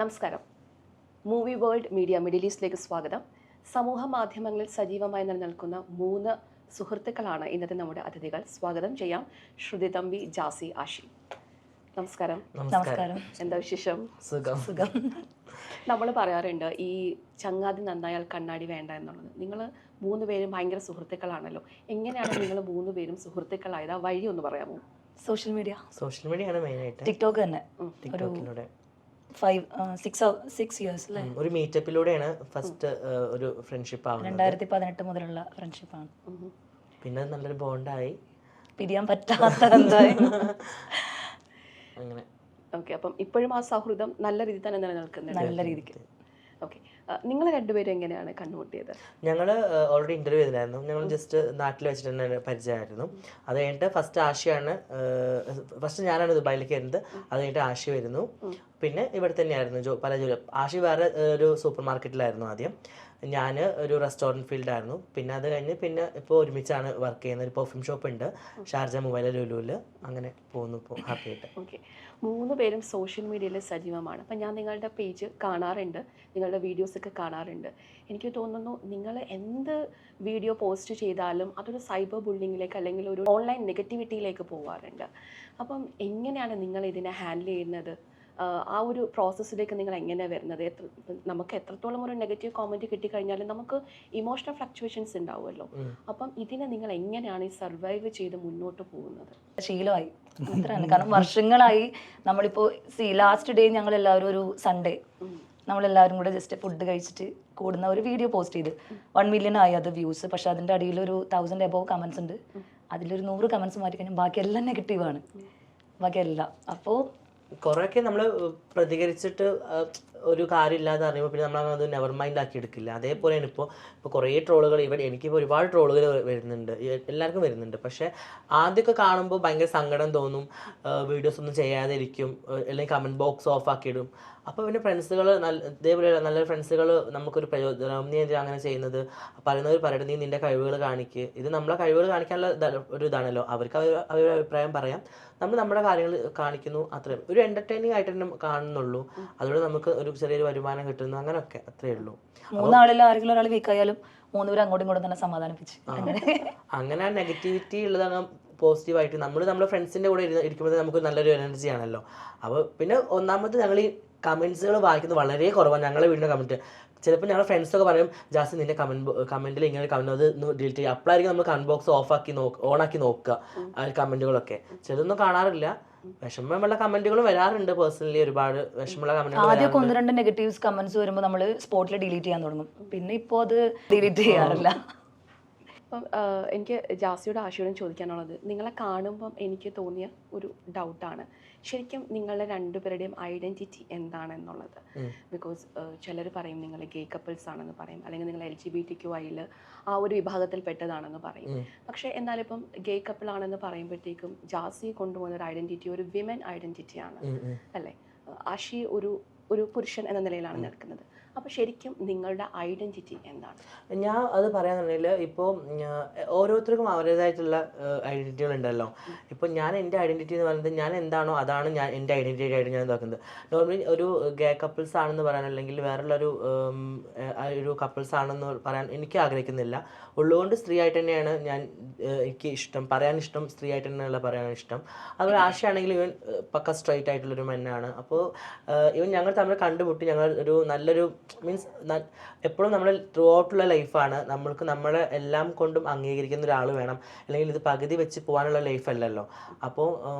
നമസ്കാരം. Movie world media middle ഈസ്റ്റിലേക്ക് സ്വാഗതം. സമൂഹ മാധ്യമങ്ങളിൽ സജീവമായി നിലനിൽക്കുന്ന 3 സുഹൃത്തുക്കളാണ് ഇന്നത്തെ നമ്മുടെ അതിഥികൾ. സ്വാഗതം ചെയ്യാം. ശ്രുതി തമ്പി, ജാസി, ആഷി. നമസ്കാരം. നമസ്കാരം. എന്താ വിശേഷം? സുഖം. നമ്മൾ പറയാറുണ്ട് ഈ ചങ്ങാതി നന്നായാൽ കണ്ണാടി വേണ്ട എന്നുള്ളത്. നിങ്ങൾ 3 പേരും ഭയങ്കര സുഹൃത്തുക്കളാണല്ലോ. എങ്ങനെയാണ് നിങ്ങൾ 3 പേരും സുഹൃത്തുക്കളായത്? ആ വഴി ഒന്ന് പറയാമോ? സോഷ്യൽ മീഡിയ ആണ് മെയിൻ ആയിട്ട്. ടിക്ടോക്ക് തന്നെ. ടിക്ടോക്കിലൂടെ 6 ഇയേഴ്സ് അല്ലേ? ഒരു മീറ്റപ്പിലൂടെയാണ് ഫസ്റ്റ് ഒരു ഫ്രണ്ട്ഷിപ്പ് ആവുന്നത്. 2018 മുതലുള്ള ഫ്രണ്ട്ഷിപ്പാണ്. പിന്നെ നല്ലൊരു ബോണ്ടായി, പിരിയാൻ പറ്റാത്ത എന്തായി അങ്ങനെ. ഓക്കെ, അപ്പം ഇപ്പോഴും ആ സൗഹൃദം നല്ല രീതിയിൽ തന്നെ നിലനിൽക്കുന്നുണ്ട്. നല്ല രീതിക്ക്. ഓക്കെ, നിങ്ങൾ രണ്ടുപേരും എങ്ങനെയാണ് കണ്ടുമുട്ടിയത്? ഞങ്ങൾ ഓൾറെഡി ഇന്റർവ്യൂ ചെയ്തിട്ടുണ്ടായിരുന്നു. ഞങ്ങൾ ജസ്റ്റ് നാട്ടിൽ വെച്ചിട്ട് തന്നെ പരിചയമായിരുന്നു. അത് കഴിഞ്ഞിട്ട് ഫസ്റ്റ് ഞാനാണ് ദുബായിലേക്ക് വരുന്നത്. അത് കഴിഞ്ഞിട്ട് ആഷി വരുന്നു. പിന്നെ ഇവിടെ തന്നെയായിരുന്നു പല ജോലി. ആഷി വേറെ ഒരു സൂപ്പർ മാർക്കറ്റിലായിരുന്നു ആദ്യം, ഞാൻ ഒരു റെസ്റ്റോറൻറ്റ് ഫീൽഡായിരുന്നു. പിന്നെ അത് കഴിഞ്ഞ് പിന്നെ ഇപ്പോൾ ഒരുമിച്ചാണ് വർക്ക് ചെയ്യുന്നത്. ഒരു പെർഫ്യൂം ഷോപ്പ് ഉണ്ട് ഷാർജ മൊബൈൽ ലുലുവിൽ. അങ്ങനെ പോകുന്നു ഇപ്പോൾ ഹാപ്പി ആയിട്ട്. ഓക്കെ, 3 പേരും സോഷ്യൽ മീഡിയയിൽ സജീവമാണ്. അപ്പം ഞാൻ നിങ്ങളുടെ പേജ് കാണാറുണ്ട്, നിങ്ങളുടെ വീഡിയോസൊക്കെ കാണാറുണ്ട്. എനിക്ക് തോന്നുന്നു നിങ്ങൾ എന്ത് വീഡിയോ പോസ്റ്റ് ചെയ്താലും അതൊരു സൈബർ ബുള്ളിങ്ങിലേക്ക് അല്ലെങ്കിൽ ഒരു ഓൺലൈൻ നെഗറ്റിവിറ്റിയിലേക്ക് പോകാറുണ്ട്. അപ്പം എങ്ങനെയാണ് നിങ്ങൾ ഇതിനെ ഹാൻഡിൽ ചെയ്യുന്നത്? ആ ഒരു പ്രോസസ്സിലേക്ക് നിങ്ങൾ എങ്ങനെയാണ് വരുന്നത്? നമുക്ക് എത്രത്തോളം ഒരു നെഗറ്റീവ് കോമൻറ്റ് കിട്ടിക്കഴിഞ്ഞാലും നമുക്ക് ഇമോഷണൽ ഫ്ലക്ച്വേഷൻസ് ഉണ്ടാവുമല്ലോ. അപ്പം ഇതിനെ നിങ്ങൾ എങ്ങനെയാണ് ഈ സർവൈവ് ചെയ്ത് മുന്നോട്ട് പോകുന്നത്? ശീലമായി അത്രയാണ്. കാരണം വർഷങ്ങളായി നമ്മളിപ്പോൾ ലാസ്റ്റ് ഡേ ഞങ്ങൾ എല്ലാവരും ഒരു സൺഡേ നമ്മളെല്ലാവരും കൂടെ ജസ്റ്റ് ഫുഡ് കഴിച്ചിട്ട് കൂടുന്ന ഒരു വീഡിയോ പോസ്റ്റ് ചെയ്ത് 1 million ആയി അത് വ്യൂസ്. പക്ഷെ അതിൻ്റെ അടിയിൽ ഒരു 1000 above കമൻസ് ഉണ്ട്. അതിലൊരു 100 കമൻസ് മാറ്റി കഴിഞ്ഞാൽ ബാക്കിയെല്ലാം നെഗറ്റീവാണ്, ബാക്കിയെല്ലാം. അപ്പോൾ കുറേയൊക്കെ നമ്മൾ പ്രതികരിച്ചിട്ട് ഒരു കാര്യമില്ലാതെ അറിയുമ്പോൾ പിന്നെ നമ്മളത് നെവർ മൈൻഡ് ആക്കി എടുക്കില്ല. അതേപോലെയാണ് ഇപ്പോൾ കുറേ ട്രോളുകൾ. എനിക്കിപ്പോൾ ഒരുപാട് ട്രോളുകൾ വരുന്നുണ്ട്, എല്ലാവർക്കും വരുന്നുണ്ട്. പക്ഷേ ആദ്യമൊക്കെ കാണുമ്പോൾ ഭയങ്കര സങ്കടം തോന്നും, വീഡിയോസ് ഒന്നും ചെയ്യാതെ ഇരിക്കും, അല്ലെങ്കിൽ കമൻറ്റ് ബോക്സ് ഓഫ് ആക്കിയിടും. അപ്പോൾ പിന്നെ ഫ്രണ്ട്സുകൾ ഇതേപോലെ നല്ല ഫ്രണ്ട്സുകൾ നമുക്കൊരു പ്രചോദനം. നീ എന്തിനാ അങ്ങനെ ചെയ്യുന്നത്? പറയുന്നവർ പറയട്ടെ, നീ നിൻ്റെ കഴിവുകൾ കാണിക്കുക. ഇത് നമ്മളെ കഴിവുകൾ കാണിക്കാനുള്ള ഒരു ഇതാണല്ലോ. അവർക്ക് അവരുടെ അഭിപ്രായം പറയാം, നമ്മൾ നമ്മുടെ കാര്യങ്ങൾ കാണിക്കുന്നു. അത്രയും ഒരു എൻ്റർടൈനിങ് ആയിട്ട് തന്നെ കാണുന്നുള്ളൂ. അതുകൊണ്ട് നമുക്ക് ഒരു ചെറിയൊരു വരുമാനം കിട്ടുന്നു, അങ്ങനെയൊക്കെ അത്രയേ ഉള്ളൂ. 3 ആളിൽ ആരെങ്കിലും ഒരാൾ വീക്കായാലും 3 പേരും അങ്ങോട്ടും ഇങ്ങോട്ടും തന്നെ സമാധാനിപ്പിച്ച് അങ്ങനെ നെഗറ്റിവിറ്റി ഉള്ളതാണ്. പോസിറ്റീവായിട്ട് നമ്മുടെ ഫ്രണ്ട്സിൻ്റെ കൂടെ ഇരിക്കുമ്പോൾ നമുക്ക് നല്ലൊരു എനർജി ആണല്ലോ. അപ്പോൾ പിന്നെ ഒന്നാമത് ഞങ്ങൾ ഈ കമൻസുകൾ വായിക്കുന്നത് വളരെ കുറവാണ്. ഞങ്ങളെ വീടിൻ്റെ കമൻറ്റ് ചിലപ്പോൾ ഞങ്ങളുടെ ഫ്രണ്ട്സൊക്കെ പറയും, ജാസ്തി നിൻ്റെ കമൻറ്റിൽ ഇങ്ങനെ കമൻറ്റ് അത് ഡിലീറ്റ് ചെയ്യുക. അപ്പോഴായിരിക്കും നമ്മൾ കമൻറ്റ് ബോക്സ് ഓണാക്കി നോക്കുക ആ കമൻറ്റുകളൊക്കെ. ചിലതൊന്നും കാണാറില്ല. വിഷമമുള്ള കമൻറ്റുകളും വരാറുണ്ട്. പേഴ്സണലി ഒരുപാട് വിഷമമുള്ള കമൻറ്റുകൾ. ആദ്യമൊക്കെ 1-2 നെഗറ്റീവ്സ് കമന്റ്സ് വരുമ്പോൾ നമ്മൾ സ്പോട്ടിൽ ഡിലീറ്റ് ചെയ്യാൻ തുടങ്ങും. പിന്നെ ഇപ്പോൾ അത് ഡിലീറ്റ് ചെയ്യാറില്ല. അപ്പം എനിക്ക് ജാസിയോടും ആഷിയോടും ചോദിക്കാനുള്ളത്, നിങ്ങളെ കാണുമ്പം എനിക്ക് തോന്നിയ ഒരു ഡൗട്ടാണ്, ശരിക്കും നിങ്ങളുടെ 2 പേരുടെയും ഐഡൻറ്റിറ്റി എന്താണെന്നുള്ളത്. ബിക്കോസ് ചിലർ പറയും നിങ്ങൾ ഗേ കപ്പിൾസ് ആണെന്ന് പറയും, അല്ലെങ്കിൽ നിങ്ങൾ LGBTQIയിൽ ആ ഒരു വിഭാഗത്തിൽ പെട്ടതാണെന്ന് പറയും. പക്ഷേ എന്നാലിപ്പം ഗേ കപ്പിൾ ആണെന്ന് പറയുമ്പോഴത്തേക്കും ജാസി കൊണ്ടുപോകുന്ന ഒരു ഐഡൻറ്റിറ്റി ഒരു വിമൻ ഐഡൻറ്റിറ്റിയാണ് അല്ലേ? ആഷി ഒരു പുരുഷൻ എന്ന നിലയിലാണ് നിൽക്കുന്നത്. അപ്പോൾ ശരിക്കും നിങ്ങളുടെ ഐഡൻറ്റിറ്റി എന്താണ്? ഞാൻ അത് പറയാന്നുണ്ടെങ്കിൽ ഇപ്പോൾ ഓരോരുത്തർക്കും അവരുടേതായിട്ടുള്ള ഐഡൻറ്റിറ്റികൾ ഉണ്ടല്ലോ. ഇപ്പോൾ ഞാൻ എൻ്റെ ഐഡൻറ്റിറ്റി എന്ന് പറയുന്നത് ഞാൻ എന്താണോ അതാണ് ഞാൻ എൻ്റെ ഐഡൻറ്റിറ്റി ആയിട്ട് ഞാൻ ഇതാക്കുന്നത്. നോർമലി ഒരു ഗേ കപ്പിൾസ് ആണെന്ന് പറയാൻ, അല്ലെങ്കിൽ വേറെയുള്ളൊരു ഒരു കപ്പിൾസ് ആണെന്ന് പറയാൻ എനിക്ക് ആഗ്രഹിക്കുന്നില്ല. ഉള്ളതുകൊണ്ട് സ്ത്രീ ആയിട്ട് തന്നെയാണ് എനിക്ക് ഇഷ്ടം, പറയാൻ ഇഷ്ടം സ്ത്രീ ആയിട്ട് തന്നെയുള്ള പറയാൻ ഇഷ്ടം. അതുപോലെ ആശയാണെങ്കിൽ ഇവൻ പക്ക സ്ട്രൈറ്റ് ആയിട്ടുള്ളൊരു മെന്നാണ്. അപ്പോൾ ഇവൻ ഞങ്ങൾ തമ്മിൽ കണ്ടുമുട്ടി ഞങ്ങൾ ഒരു നല്ലൊരു മീൻസ് എപ്പോഴും നമ്മൾ ത്രൂ ഔട്ടുള്ള ലൈഫാണ്. നമ്മൾക്ക് നമ്മളെ എല്ലാം കൊണ്ടും അംഗീകരിക്കുന്ന ഒരാൾ വേണം, അല്ലെങ്കിൽ ഇത് പകുതി വെച്ച് പോകാനുള്ള ലൈഫല്ലല്ലോ. അപ്പോൾ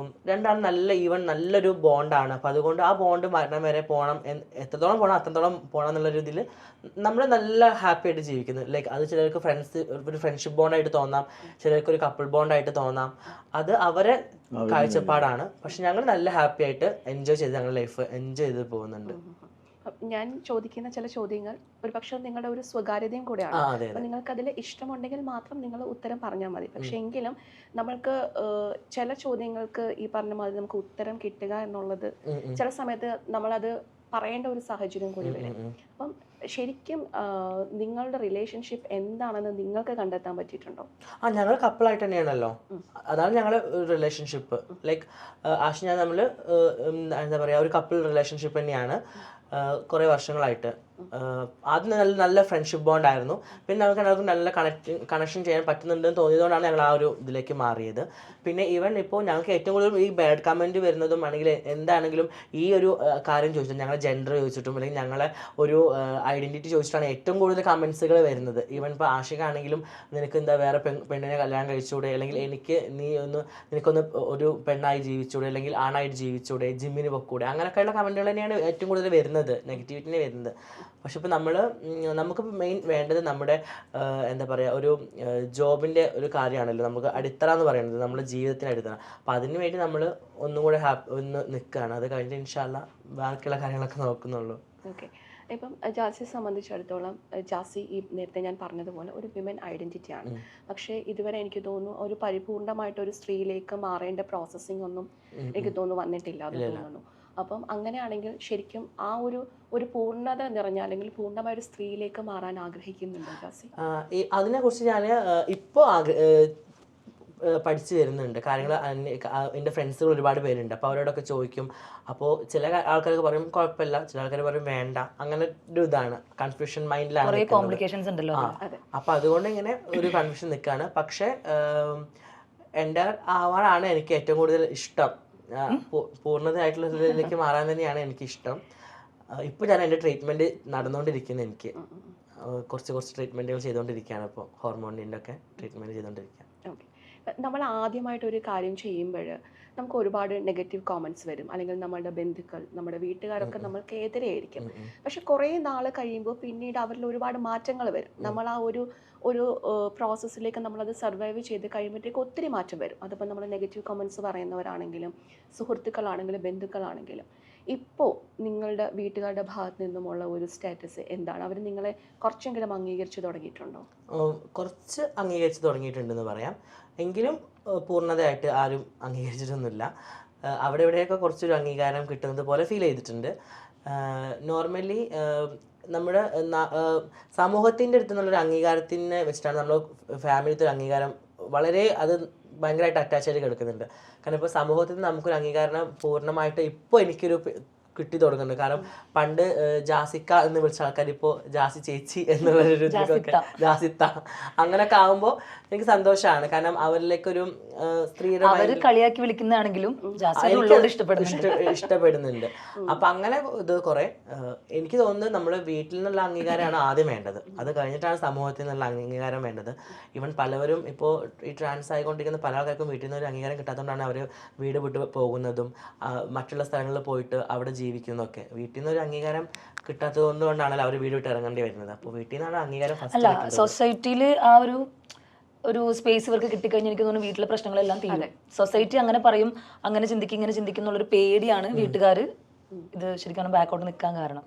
രണ്ടാളും നല്ലൊരു ബോണ്ടാണ്. അപ്പോൾ അതുകൊണ്ട് ആ ബോണ്ട് മരണം വരെ പോകണം, എത്രത്തോളം പോകണം അത്രത്തോളം പോകണം എന്നുള്ളൊരു ഇതിൽ നമ്മൾ നല്ല ഹാപ്പി ആയിട്ട് ജീവിക്കുന്നു. ലൈക്ക് അത് ചിലർക്ക് ഒരു ഫ്രണ്ട്ഷിപ്പ് ബോണ്ടായിട്ട് തോന്നാം, ചിലർക്ക് ഒരു കപ്പിൾ ബോണ്ടായിട്ട് തോന്നാം. അത് അവരെ കാഴ്ചപ്പാടാണ്. പക്ഷെ ഞങ്ങൾ നല്ല ഹാപ്പി ആയിട്ട് എൻജോയ് ചെയ്ത് ഞങ്ങളുടെ ലൈഫ് എൻജോയ് ചെയ്ത് പോകുന്നുണ്ട്. ഞാൻ ചോദിക്കുന്ന ചില ചോദ്യങ്ങൾ ഒരുപക്ഷെ നിങ്ങളുടെ ഒരു സ്വകാര്യതയും കൂടെയാണ്. അപ്പം നിങ്ങൾക്ക് അതിൽ ഇഷ്ടമുണ്ടെങ്കിൽ മാത്രം നിങ്ങൾ ഉത്തരം പറഞ്ഞാൽ മതി. പക്ഷെ എങ്കിലും നമ്മൾക്ക് ചില ചോദ്യങ്ങൾക്ക് ഈ പറഞ്ഞ മാതിരി നമുക്ക് ഉത്തരം കിട്ടുക എന്നുള്ളത് ചില സമയത്ത് നമ്മളത് പറയേണ്ട ഒരു സാഹചര്യം കൂടി വരും. അപ്പം ശരിക്കും നിങ്ങളുടെ റിലേഷൻഷിപ്പ് എന്താണെന്ന് നിങ്ങൾക്ക് കണ്ടെത്താൻ പറ്റിയിട്ടുണ്ടോ? ഞങ്ങൾ കപ്പിളായിട്ട് തന്നെയാണല്ലോ. അതാണ് ഞങ്ങളുടെ റിലേഷൻഷിപ്പ്. ലൈക്ക് ആഷ് ഞാൻ നമ്മൾ എന്താ പറയുക, ഒരു കപ്പിൾ റിലേഷൻഷിപ്പ് തന്നെയാണ് കുറേ വർഷങ്ങളായിട്ട്. ആദ്യം നല്ല ഫ്രണ്ട്ഷിപ്പ് ബോണ്ട് ആയിരുന്നു. പിന്നെ നമുക്ക് എല്ലാവർക്കും നല്ല കണക്ഷൻ ചെയ്യാൻ പറ്റുന്നുണ്ടെന്ന് തോന്നിയതുകൊണ്ടാണ് ഞങ്ങൾ ആ ഒരു ഇതിലേക്ക് മാറിയത്. പിന്നെ ഈവൻ ഇപ്പോൾ ഞങ്ങൾക്ക് ഏറ്റവും കൂടുതൽ ഈ ബാഡ് കമൻറ്റ് വരുന്നതും ആണെങ്കിൽ എന്താണെങ്കിലും ഈ ഒരു കാര്യം ചോദിച്ചിട്ട്, ഞങ്ങളെ ജെൻഡർ ചോദിച്ചിട്ടും അല്ലെങ്കിൽ ഞങ്ങളെ ഒരു ഐഡൻറ്റിറ്റി ചോദിച്ചിട്ടാണ് ഏറ്റവും കൂടുതൽ കമൻസുകൾ വരുന്നത്. ഈവൻ ഇപ്പോൾ ആഷികാണെങ്കിലും നിനക്ക് എന്താ വേറെ പെണ്ണിനെ കല്യാണം കഴിച്ചുകൂടെ, അല്ലെങ്കിൽ നിനക്കൊന്ന് ഒരു പെണ്ണായി ജീവിച്ചൂടെ, അല്ലെങ്കിൽ ആണായിട്ട് ജീവിച്ചൂടെ, ജിമ്മിന് പൊക്കൂടെ, അങ്ങനെയൊക്കെയുള്ള കമൻറ്റുകൾ തന്നെയാണ് ഏറ്റവും കൂടുതൽ വരുന്നത്, നെഗറ്റിവിറ്റിനെ വരുന്നത്. പക്ഷെ ഇപ്പോൾ നമുക്കിപ്പോൾ മെയിൻ വേണ്ടത് നമ്മുടെ എന്താ പറയുക, ഒരു ജോബിൻ്റെ ഒരു കാര്യമാണല്ലോ നമുക്ക് അടിത്തറ എന്ന് പറയുന്നത്, നമ്മുടെ ജീവിതത്തിന് അടിത്തറ. അപ്പോൾ അതിന് വേണ്ടി നമ്മൾ ഒന്നും കൂടെ ഒന്ന് നിൽക്കുകയാണ്. അത് കഴിഞ്ഞിട്ട് ഇൻഷാ അല്ലാ ബാക്കിയുള്ള കാര്യങ്ങളൊക്കെ നോക്കുന്നുള്ളൂ. ഓക്കെ. ഇപ്പം ജാസിയെ സംബന്ധിച്ചിടത്തോളം, ജാസി ഈ നേരത്തെ ഞാൻ പറഞ്ഞതുപോലെ ഒരു വിമൻ ഐഡൻറ്റിറ്റിയാണ്. പക്ഷേ ഇതുവരെ എനിക്ക് തോന്നുന്നു ഒരു പരിപൂർണമായിട്ട് ഒരു സ്ത്രീയിലേക്ക് മാറേണ്ട പ്രോസസ്സിംഗ് ഒന്നും എനിക്ക് തോന്നുന്നു വന്നിട്ടില്ല എന്ന് തോന്നുന്നു. അപ്പം അങ്ങനെയാണെങ്കിൽ ശരിക്കും ആ ഒരു പൂർണ്ണത നിറഞ്ഞ അല്ലെങ്കിൽ പൂർണ്ണമായ ഒരു സ്ത്രീയിലേക്ക് മാറാൻ ആഗ്രഹിക്കുന്നുണ്ടോ ജാസി? അതിനെക്കുറിച്ച് ഞാൻ ഇപ്പോൾ പഠിച്ചു വരുന്നുണ്ട് കാര്യങ്ങൾ. എൻ്റെ ഫ്രണ്ട്സുകൾ ഒരുപാട് പേരുണ്ട്. അപ്പോൾ അവരോടൊക്കെ ചോദിക്കും. അപ്പോൾ ചില ആൾക്കാർക്ക് പറയും കുഴപ്പമില്ല, ചില ആൾക്കാർ പറയും വേണ്ട. അങ്ങനെ ഒരു ഇതാണ്, കൺഫ്യൂഷൻ മൈൻഡിലാണ്. അപ്പോൾ അതുകൊണ്ട് ഇങ്ങനെ ഒരു കൺഫ്യൂഷൻ നിൽക്കുകയാണ്. പക്ഷേ എൻ്റെ ആവാനാണ് എനിക്ക് ഏറ്റവും കൂടുതൽ ഇഷ്ടം. പൂർണ്ണതയായിട്ടുള്ള ഇതിലേക്ക് മാറാൻ തന്നെയാണ് എനിക്കിഷ്ടം. ഇപ്പോൾ ഞാൻ എൻ്റെ ട്രീറ്റ്മെൻറ്റ് നടന്നുകൊണ്ടിരിക്കുന്നത്. എനിക്ക് കുറച്ച് ട്രീറ്റ്മെൻറ്റുകൾ ചെയ്തുകൊണ്ടിരിക്കുകയാണ്. ഇപ്പോൾ ഹോർമോണിൻ്റെ ഒക്കെ ട്രീറ്റ്മെൻറ്റ് ചെയ്തുകൊണ്ടിരിക്കുകയാണ്. ഓക്കെ. നമ്മൾ ആദ്യമായിട്ടൊരു കാര്യം ചെയ്യുമ്പോൾ നമുക്ക് ഒരുപാട് നെഗറ്റീവ് കോമൻറ്റ്സ് വരും, അല്ലെങ്കിൽ നമ്മളുടെ ബന്ധുക്കൾ, നമ്മുടെ വീട്ടുകാരൊക്കെ നമ്മൾക്ക് എതിരെയായിരിക്കും. പക്ഷെ കുറേ നാൾ കഴിയുമ്പോൾ പിന്നീട് അവരിൽ ഒരുപാട് മാറ്റങ്ങൾ വരും. നമ്മൾ ആ ഒരു പ്രോസസ്സിലേക്ക് നമ്മളത് സർവൈവ് ചെയ്ത് കഴിയുമ്പോഴത്തേക്ക് ഒത്തിരി മാറ്റം വരും. അതിപ്പോൾ നമ്മൾ നെഗറ്റീവ് കമൻറ്റ്സ് പറയുന്നവരാണെങ്കിലും സുഹൃത്തുക്കളാണെങ്കിലും ബന്ധുക്കളാണെങ്കിലും. ഇപ്പോൾ നിങ്ങളുടെ വീട്ടുകാരുടെ ഭാഗത്ത് നിന്നുമുള്ള ഒരു സ്റ്റാറ്റസ് എന്താണ്? അവർ നിങ്ങളെ കുറച്ചെങ്കിലും അംഗീകരിച്ച് തുടങ്ങിയിട്ടുണ്ടോ? കുറച്ച് അംഗീകരിച്ച് തുടങ്ങിയിട്ടുണ്ടെന്ന് പറയാം. എങ്കിലും പൂർണ്ണതയായിട്ട് ആരും അംഗീകരിച്ചിട്ടൊന്നുമില്ല. അവിടെ ഇവിടെയൊക്കെ കുറച്ചൊരു അംഗീകാരം കിട്ടുന്നത് പോലെ ഫീൽ ചെയ്തിട്ടുണ്ട്. നോർമലി നമ്മുടെ സമൂഹത്തിൻ്റെ അടുത്ത് നിന്നുള്ളൊരു അംഗീകാരത്തിനെ വെച്ചിട്ടാണ് നമ്മൾ ഫാമിലിത്തെ ഒരു അംഗീകാരം വളരെ അത് ഭയങ്കരമായിട്ട് അറ്റാച്ച് ആയിട്ട് കിടക്കുന്നുണ്ട്. കാരണം ഇപ്പോൾ സമൂഹത്തിൽ നിന്ന് നമുക്കൊരു അംഗീകാരം പൂർണ്ണമായിട്ട് ഇപ്പോൾ എനിക്കൊരു കിട്ടി തുടങ്ങുന്നുണ്ട്. കാരണം പണ്ട് ജാസിക്ക എന്ന് വിളിച്ച ആൾക്കാർ ഇപ്പോൾ ജാസി ചേച്ചി എന്നുള്ളൊരു ജാസിത്ത അങ്ങനെയൊക്കെ ആകുമ്പോൾ എനിക്ക് സന്തോഷമാണ്. കാരണം അവരിലേക്കൊരു സ്ത്രീയുടെ കളിയാക്കി വിളിക്കുന്നതാണെങ്കിലും ഇഷ്ടപ്പെടുന്നുണ്ട്. അപ്പൊ അങ്ങനെ ഇത് കുറെ എനിക്ക് തോന്നുന്നത് നമ്മുടെ വീട്ടിൽ നിന്നുള്ള അംഗീകാരമാണ് ആദ്യം വേണ്ടത്. അത് കഴിഞ്ഞിട്ടാണ് സമൂഹത്തിൽ നിന്നുള്ള അംഗീകാരം വേണ്ടത്. ഈവൻ പലവരും ഇപ്പോൾ ഈ ട്രാൻസ് ആയിക്കൊണ്ടിരിക്കുന്ന പല ആൾക്കാർക്കും വീട്ടിൽ നിന്ന് ഒരു അംഗീകാരം കിട്ടാത്തതുകൊണ്ടാണ് അവർ വീട് വിട്ട് പോകുന്നതും മറ്റുള്ള സ്ഥലങ്ങളിൽ പോയിട്ട് അവിടെ ജീവിക്കുന്നതൊക്കെ. വീട്ടിൽ നിന്ന് ഒരു അംഗീകാരം കിട്ടാത്തത് കൊണ്ടാണല്ലോ അവർ വീട് വിട്ട് ഇറങ്ങേണ്ടി വരുന്നത്. അപ്പോൾ വീട്ടിൽ നിന്നാണ് അംഗീകാരം ഫസ്റ്റ്. സൊസൈറ്റിയിൽ ആ ഒരു സ്പേസ് ഇവർക്ക് കിട്ടിക്കഴിഞ്ഞാൽ എനിക്ക് തോന്നുന്നു വീട്ടിലെ പ്രശ്നങ്ങളെല്ലാം തീരും. സൊസൈറ്റി അങ്ങനെ പറയും, അങ്ങനെ ചിന്തിക്കും, ഇങ്ങനെ ചിന്തിക്കും എന്നുള്ളൊരു പേടിയാണ് വീട്ടുകാർ ഇത് ശരിക്കും ബാക്കോട്ട് നിൽക്കാൻ കാരണം.